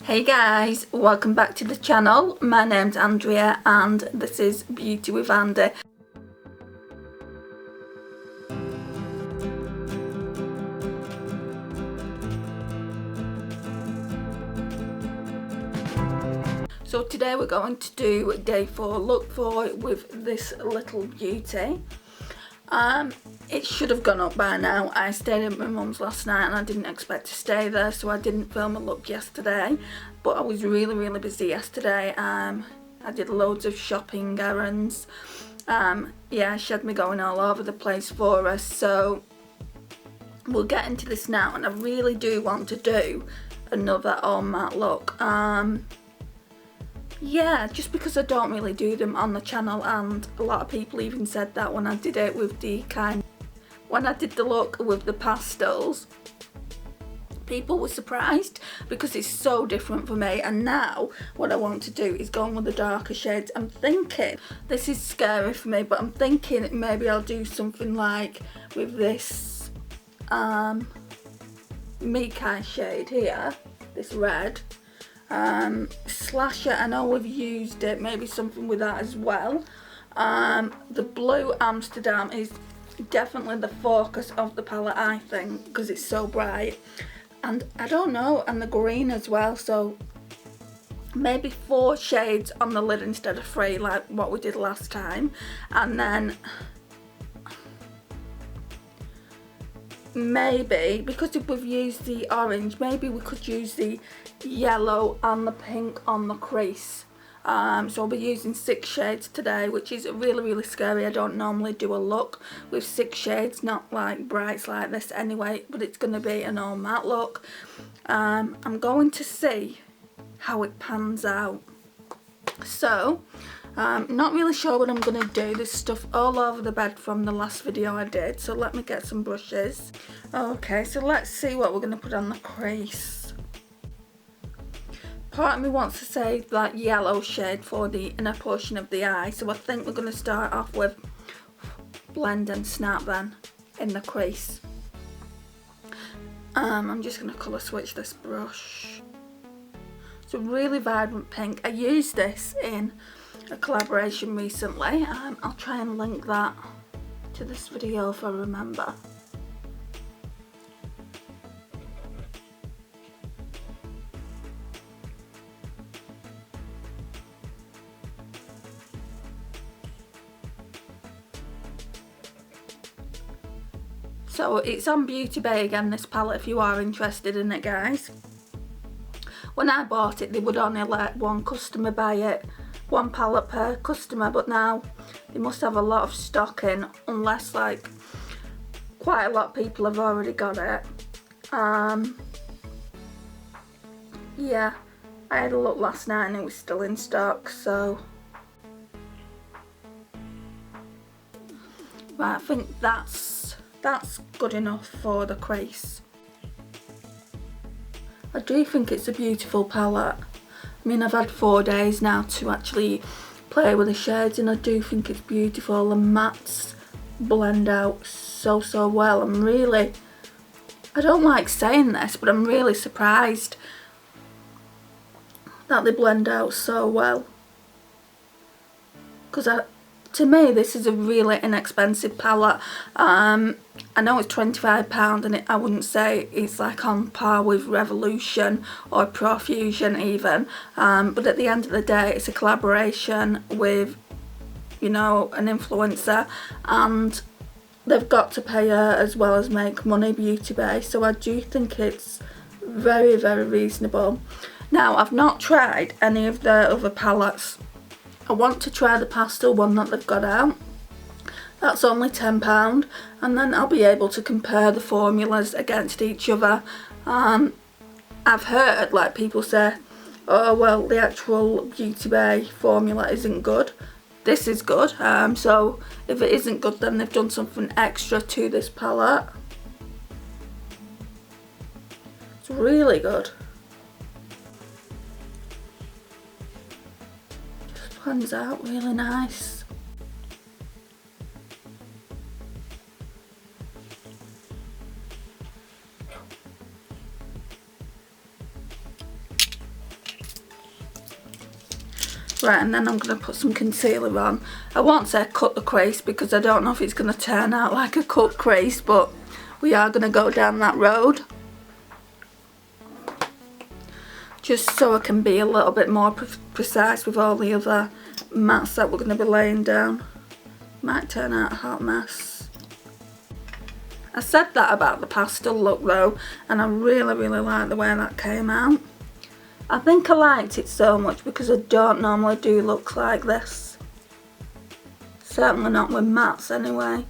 Hey guys, welcome back to the channel. My name's Andrea and this is Beauty with Andy. So today we're going to do day 4 look for with this little beauty. It should have gone up by now. I stayed at my mum's last night and I didn't expect to stay there, so I didn't film a look yesterday, but I was really busy yesterday. I did loads of shopping errands. Yeah, she had me going all over the place for us, so we'll get into this now. And I really do want to do another all matte look. Yeah, just because I don't really do them on the channel, and a lot of people even said that when I did it with the when I did the look with the pastels, people were surprised because it's so different for me. And now what I want to do is go on with the darker shades. I'm thinking, this is scary for me, but I'm thinking maybe I'll do something like with this Mikai shade here, this red. Slasher, I know we've used it, maybe something with that as well. The blue Amsterdam is definitely the focus of the palette, I think, because it's so bright. And I don't know, and the green as well, so maybe 4 shades on the lid instead of 3 like what we did last time. And then maybe, because if we've used the orange, maybe we could use the yellow and the pink on the crease. So I'll be using 6 shades today, which is really scary. I don't normally do a look with 6 shades, not like brights like this anyway, but it's going to be an all matte look. I'm going to see how it pans out. So not really sure what I'm going to do. There's stuff all over the bed from the last video I did, so let me get some brushes. Okay, so let's see what we're going to put on the crease. Part of me wants to save that yellow shade for the inner portion of the eye, so I think we're going to start off with blend and snap then in the crease. I'm just going to colour switch this brush. It's a really vibrant pink. I used this in a collaboration recently. I'll try and link that to this video if I remember. So it's on Beauty Bay again, this palette, if you are interested in it, guys. When I bought it, they would only let one customer buy it, 1 palette per customer, but now they must have a lot of stock in, unless like quite a lot of people have already got it. Yeah, I had a look last night and it was still in stock, so right, I think that's good enough for the crease. I do think it's a beautiful palette. I mean, I've had 4 days now to actually play with the shades and I do think it's beautiful. The mattes blend out so well. I don't like saying this, but I'm really surprised that they blend out so well. Because to me, this is a really inexpensive palette. I know it's £25 and I wouldn't say it's like on par with Revolution or Profusion even. But at the end of the day, it's a collaboration with, you know, an influencer, and they've got to pay her as well as make money, Beauty Bay. So I do think it's very reasonable. Now, I've not tried any of their other palettes. I want to try the pastel one that they've got out. That's only £10, and then I'll be able to compare the formulas against each other. I've heard like people say, oh well, the actual Beauty Bay formula isn't good. This is good, so if it isn't good, then they've done something extra to this palette. It's really good. Blends out really nice. Right, and then I'm going to put some concealer on. I won't say cut the crease because I don't know if it's going to turn out like a cut crease, but we are going to go down that road. Just so I can be a little bit more precise with all the other mattes that we're going to be laying down. Might turn out a hot mess. I said that about the pastel look though, and I really like the way that came out. I think I liked it so much because I don't normally do looks like this. Certainly not with mattes anyway.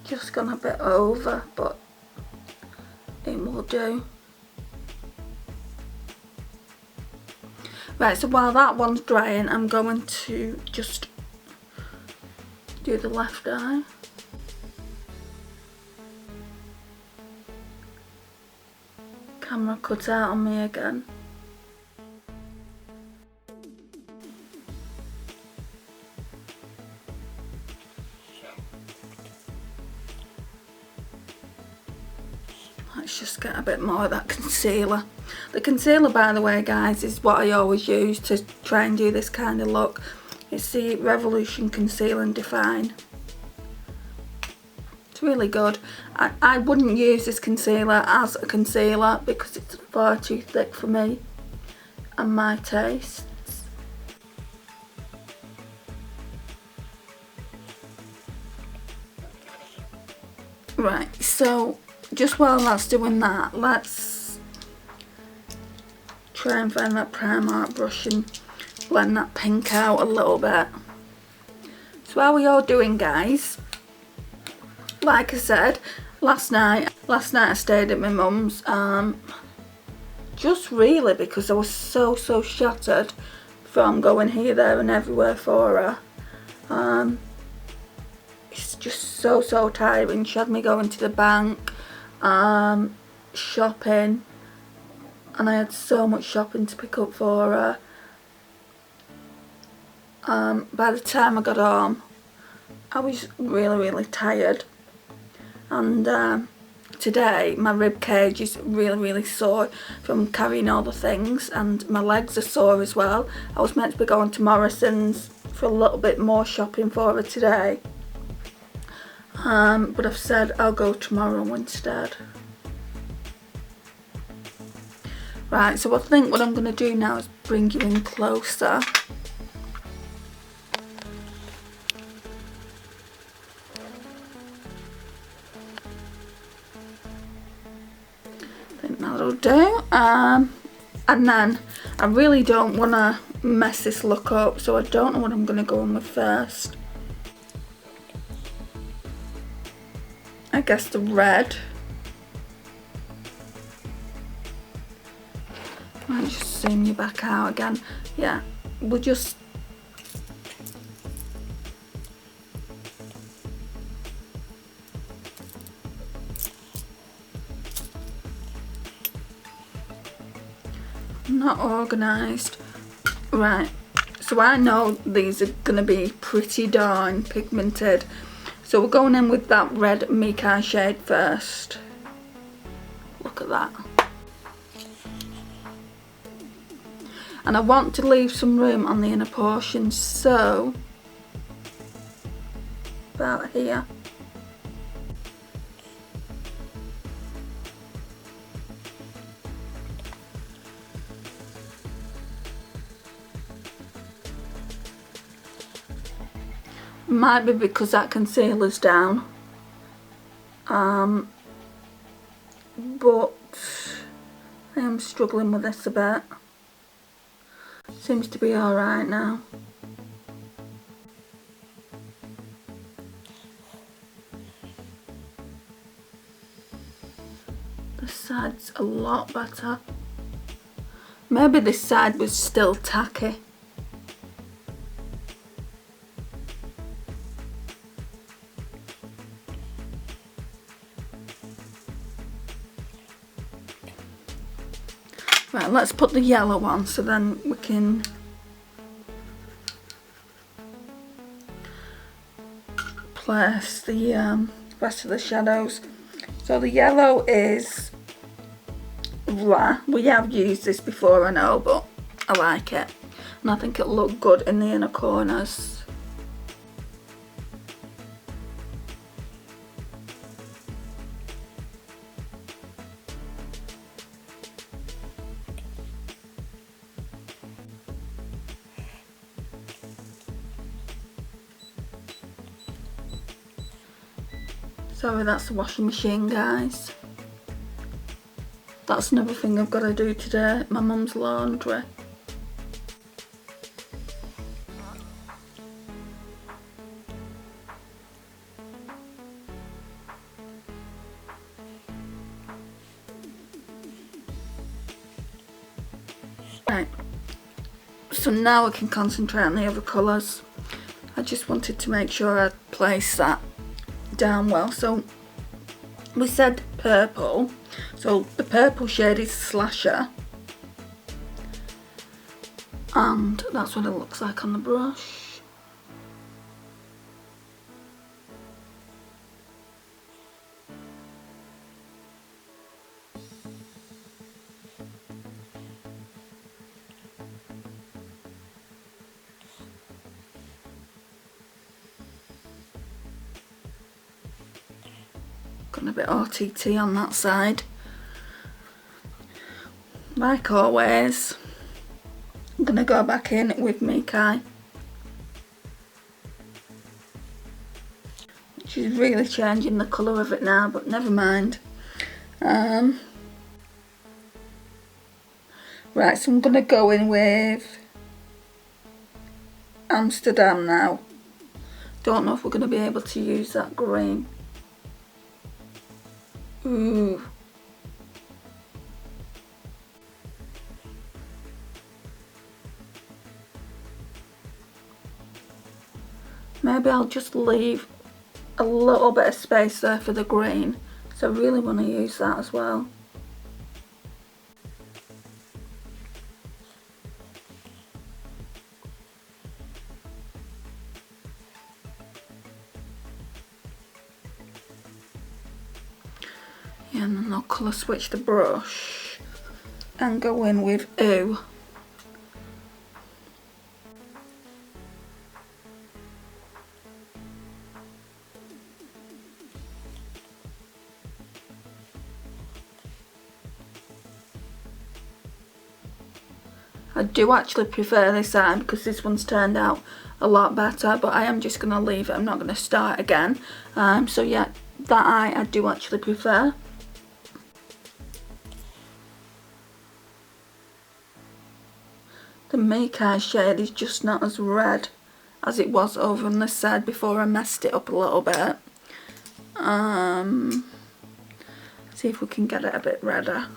Just gone a bit over, but it will do. Right, so while that one's drying, I'm going to just do the left eye. Camera cut out on me again. Let's just get a bit more of that concealer. The concealer, by the way guys, is what I always use to try and do this kind of look. It's the Revolution Conceal and Define. It's really good. I wouldn't use this concealer as a concealer because it's far too thick for me and my tastes. Right, so just while that's doing that, let's try and find that Primark brush and blend that pink out a little bit. So how are we all doing, guys? Like I said, last night I stayed at my mum's, just really because I was so shattered from going here, there and everywhere for her. It's just so tiring. She had me going to the bank, shopping, and I had so much shopping to pick up for her. By the time I got home, I was really tired, and today my rib cage is really sore from carrying all the things, and my legs are sore as well. I was meant to be going to Morrison's for a little bit more shopping for her today, but I've said I'll go tomorrow instead. Right, so I think what I'm going to do now is bring you in closer. I think that'll do. And then I really don't want to mess this look up, so I don't know what I'm going to go on with first. I guess the red. Might just zoom you back out again. Yeah, we'll just not organised. Right, so I know these are going to be pretty darn pigmented. So we're going in with that red Mikai shade first. Look at that. And I want to leave some room on the inner portion, so about here. Might be because that concealer's down, but I am struggling with this a bit. Seems to be alright now. This side's a lot better. Maybe this side was still tacky. Right, let's put the yellow on so then we can place the rest of the shadows. So the yellow is Vla. We have used this before, I know, but I like it. And I think it'll look good in the inner corners. Sorry, that's the washing machine, guys. That's another thing I've got to do today, my mum's laundry. Right, so now I can concentrate on the other colours. I just wanted to make sure I placed that down well. So we said purple, so the purple shade is Slasher, and that's what it looks like on the brush. Got a bit RTT on that side. Like always, I'm going to go back in with Nikkie, which is really changing the colour of it now, but never mind. Right, so I'm going to go in with Amsterdam now. Don't know if we're going to be able to use that green. Ooh. Maybe I'll just leave a little bit of space there for the green, so I really want to use that as well. Yeah, and then I'll colour switch the brush and go in with Ooh. I do actually prefer this side because this one's turned out a lot better, but I am just going to leave it. I'm not going to start again. So yeah, that eye I do actually prefer. The Nikkie shade is just not as red as it was over on this side before I messed it up a little bit. See if we can get it a bit redder.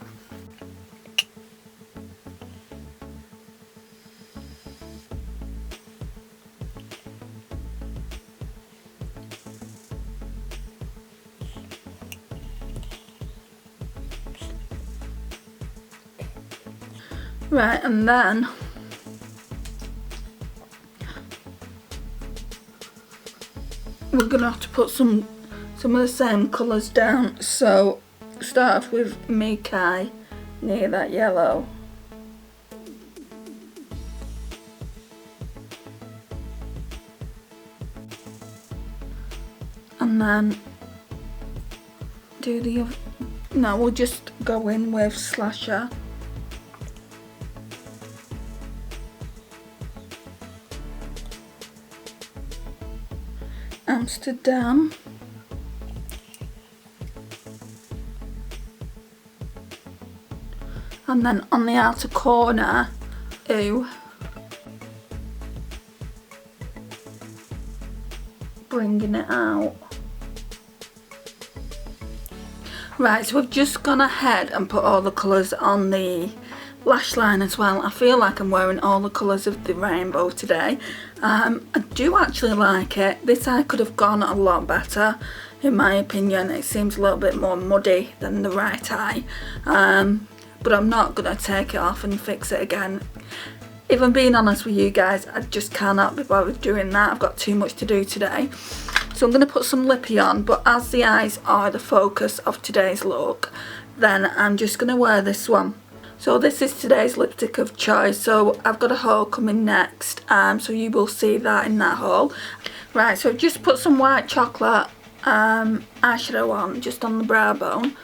Right, and then we're gonna have to put some of the same colours down. So start off with Nikkie near that yellow. And then do the other. No, we'll just go in with Slasher. Amsterdam. And then on the outer corner, Ooh. Bringing it out. Right, so we've just gone ahead and put all the colours on the lash line as well. I feel like I'm wearing all the colours of the rainbow today. I do actually like it. This eye could have gone a lot better in my opinion. It seems a little bit more muddy than the right eye. but I'm not going to take it off and fix it again. If I'm being honest with you guys, I just cannot be bothered doing that. I've got too much to do today. So I'm going to put some lippy on, but as the eyes are the focus of today's look, then I'm just going to wear this one. So this is today's lipstick of choice. So I've got a haul coming next, so you will see that in that haul. Right, so I've just put some white chocolate eyeshadow on, just on the brow bone.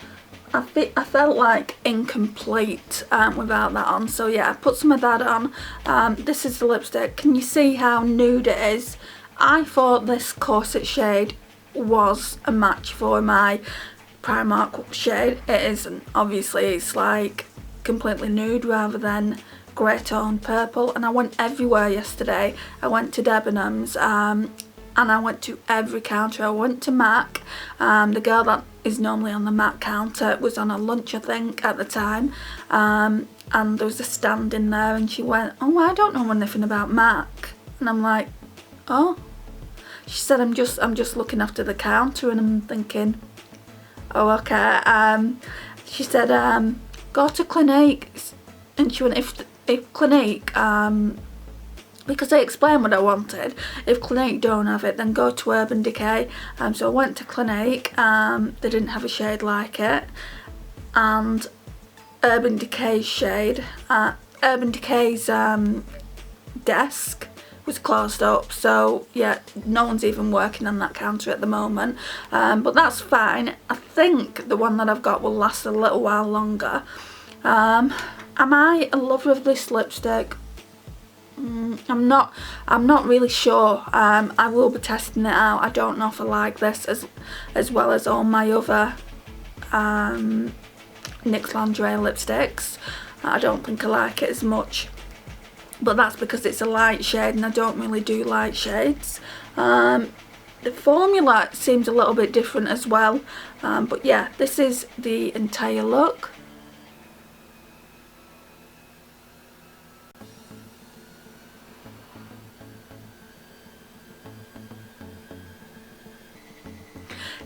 I felt like incomplete without that on, so yeah, I put some of that on. This is the lipstick. Can you see how nude it is? I thought this corset shade was a match for my Primark shade. It isn't. Obviously it's like completely nude rather than grey tone purple, and I went everywhere yesterday. I went to Debenhams and I went to every counter. I went to MAC. The girl that is normally on the MAC counter was on a lunch, I think, at the time, and there was a stand in there, and she went, "Oh, I don't know anything about MAC," and I'm like, "Oh." She said, I'm just looking after the counter," and I'm thinking, "Oh, okay." She said, "Go to Clinique," and she went, if Clinique, because I explained what I wanted, if Clinique don't have it, then go to Urban Decay. So I went to Clinique. They didn't have a shade like it, and Urban Decay's shade, Urban Decay's desk was closed up, so yeah, no one's even working on that counter at the moment, but that's fine. I think the one that I've got will last a little while longer. Am I a lover of this lipstick? I'm not really sure. I will be testing it out. I don't know if I like this as well as all my other NYX Lingerie lipsticks. I don't think I like it as much, but that's because it's a light shade and I don't really do light shades. The formula seems a little bit different as well, but yeah, this is the entire look.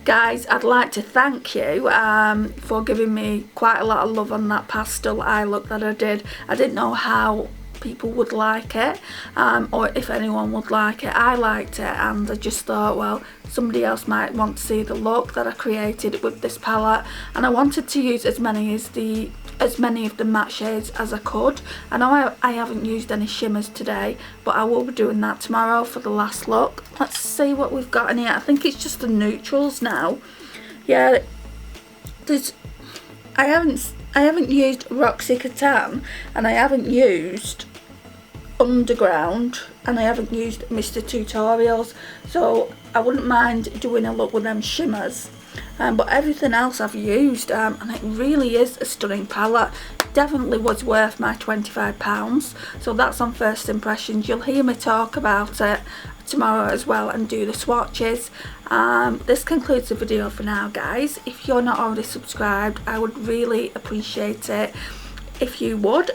Guys, I'd like to thank you for giving me quite a lot of love on that pastel eye look that I did. I didn't know how people would like it, or if anyone would like it. I liked it, and I just thought, well, somebody else might want to see the look that I created with this palette, and I wanted to use as many of the matte shades as I could. I know I haven't used any shimmers today, but I will be doing that tomorrow for the last look. Let's see what we've got in here. I think it's just the neutrals now. Yeah, I haven't used Roxy Catan, and I haven't used Underground, and I haven't used Mr. Tutorials, so I wouldn't mind doing a look with them shimmers. But everything else I've used, and it really is a stunning palette. Definitely was worth my £25. So that's on first impressions. You'll hear me talk about it tomorrow as well and do the swatches. This concludes the video for now, guys. If you're not already subscribed, I would really appreciate it if you would.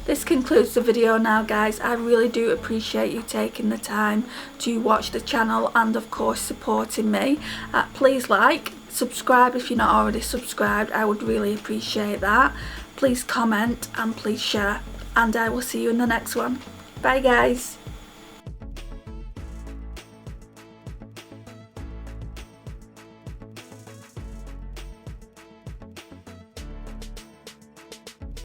This concludes the video now, guys. I really do appreciate you taking the time to watch the channel and of course supporting me. Please like, subscribe if you're not already subscribed. I would really appreciate that. Please comment and please share, and I will see you in the next one. Bye guys.